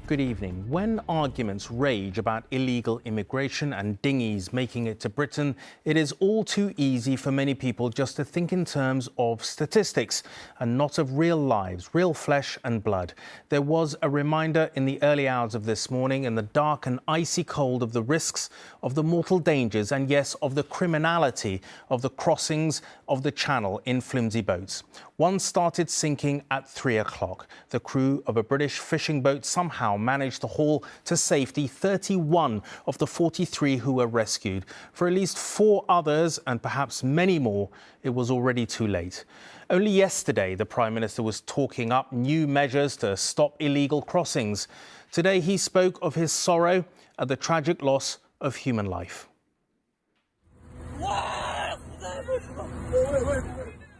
Good evening. When arguments rage about illegal immigration and dinghies making it to Britain, it is all too easy for many people just to think in terms of statistics and not of real lives, real flesh and blood. There was a reminder in the early hours of this morning in the dark and icy cold of the risks, of the mortal dangers and, yes, of the criminality of the crossings of the Channel in flimsy boats. One started sinking at 3 o'clock. The crew of a British fishing boat somehow managed to haul to safety 31 of the 43 who were rescued. For at least 4 others, and perhaps many more, it was already too late. Only yesterday, the Prime Minister was talking up new measures to stop illegal crossings. Today, he spoke of his sorrow at the tragic loss of human life.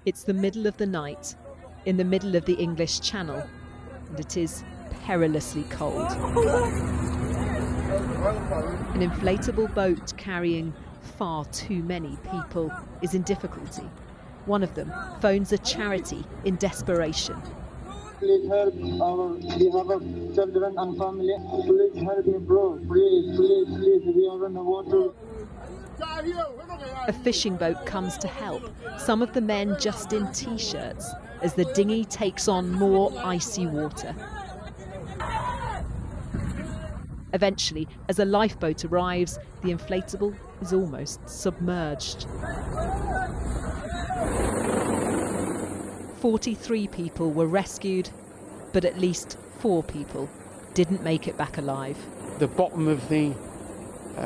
It's the middle of the night, in the middle of the English Channel, and it is perilously cold. An inflatable boat carrying far too many people is in difficulty. One of them phones a charity in desperation. Please help we have children and family. Please help me, bro. Please, we are in the water. A fishing boat comes to help, some of the men just in T-shirts, as the dinghy takes on more icy water. Eventually, as a lifeboat arrives, the inflatable is almost submerged. 43 people were rescued, but at least 4 people didn't make it back alive. The bottom of the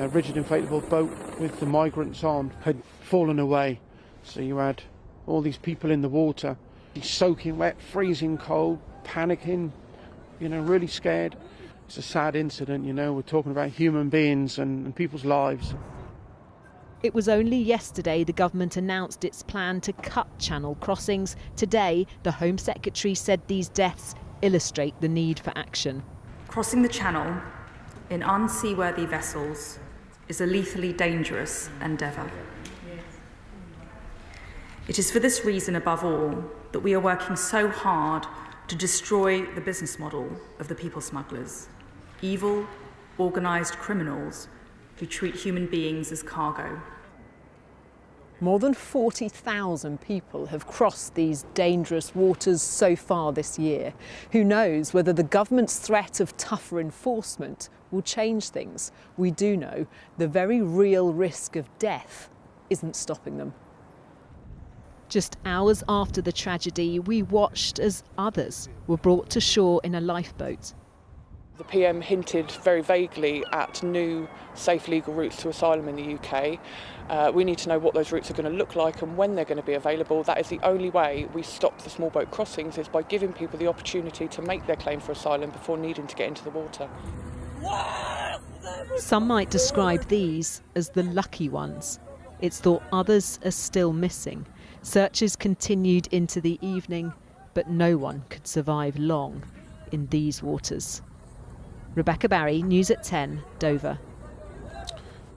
rigid inflatable boat with the migrants on had fallen away, so you had all these people in the water, soaking wet, freezing cold, panicking, really scared. It's a sad incident, we're talking about human beings and people's lives. It was only yesterday the government announced its plan to cut Channel crossings. Today, the Home Secretary said these deaths illustrate the need for action. Crossing the Channel in unseaworthy vessels is a lethally dangerous endeavour. It is for this reason, above all, that we are working so hard to destroy the business model of the people smugglers, evil, organised criminals who treat human beings as cargo. More than 40,000 people have crossed these dangerous waters so far this year. Who knows whether the government's threat of tougher enforcement will change things? We do know the very real risk of death isn't stopping them. Just hours after the tragedy, we watched as others were brought to shore in a lifeboat. The PM hinted very vaguely at new safe legal routes to asylum in the UK. We need to know what those routes are going to look like and when they're going to be available. That is the only way we stop the small boat crossings, is by giving people the opportunity to make their claim for asylum before needing to get into the water. Some might describe these as the lucky ones. It's thought others are still missing. Searches continued into the evening, but no one could survive long in these waters. Rebecca Barry, News at 10, Dover.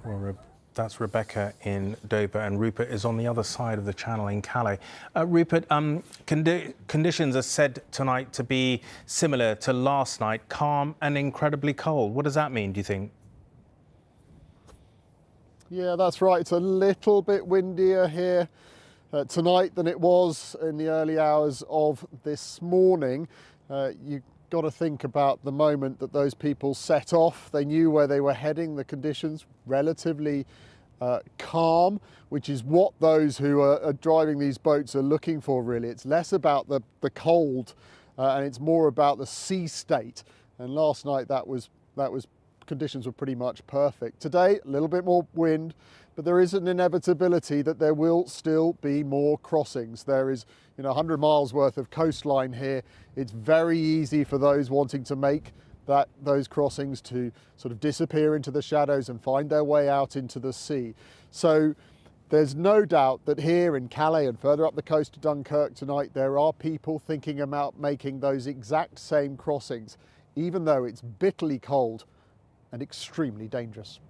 Well, that's Rebecca in Dover, and Rupert is on the other side of the Channel in Calais. Rupert, conditions are said tonight to be similar to last night, calm and incredibly cold. What does that mean, do you think? Yeah, that's right. It's a little bit windier here tonight than it was in the early hours of this morning. You got to think about the moment that those people set off. They knew where they were heading. The conditions relatively calm, which is what those who are driving these boats are looking for, really. It's less about the cold and it's more about the sea state. And last night that was conditions were pretty much perfect. Today, a little bit more wind, but there is an inevitability that there will still be more crossings. There is 100 miles worth of coastline here. It's very easy for those wanting to make those crossings to sort of disappear into the shadows and find their way out into the sea. So there's no doubt that here in Calais and further up the coast to Dunkirk tonight, there are people thinking about making those exact same crossings, even though it's bitterly cold and extremely dangerous.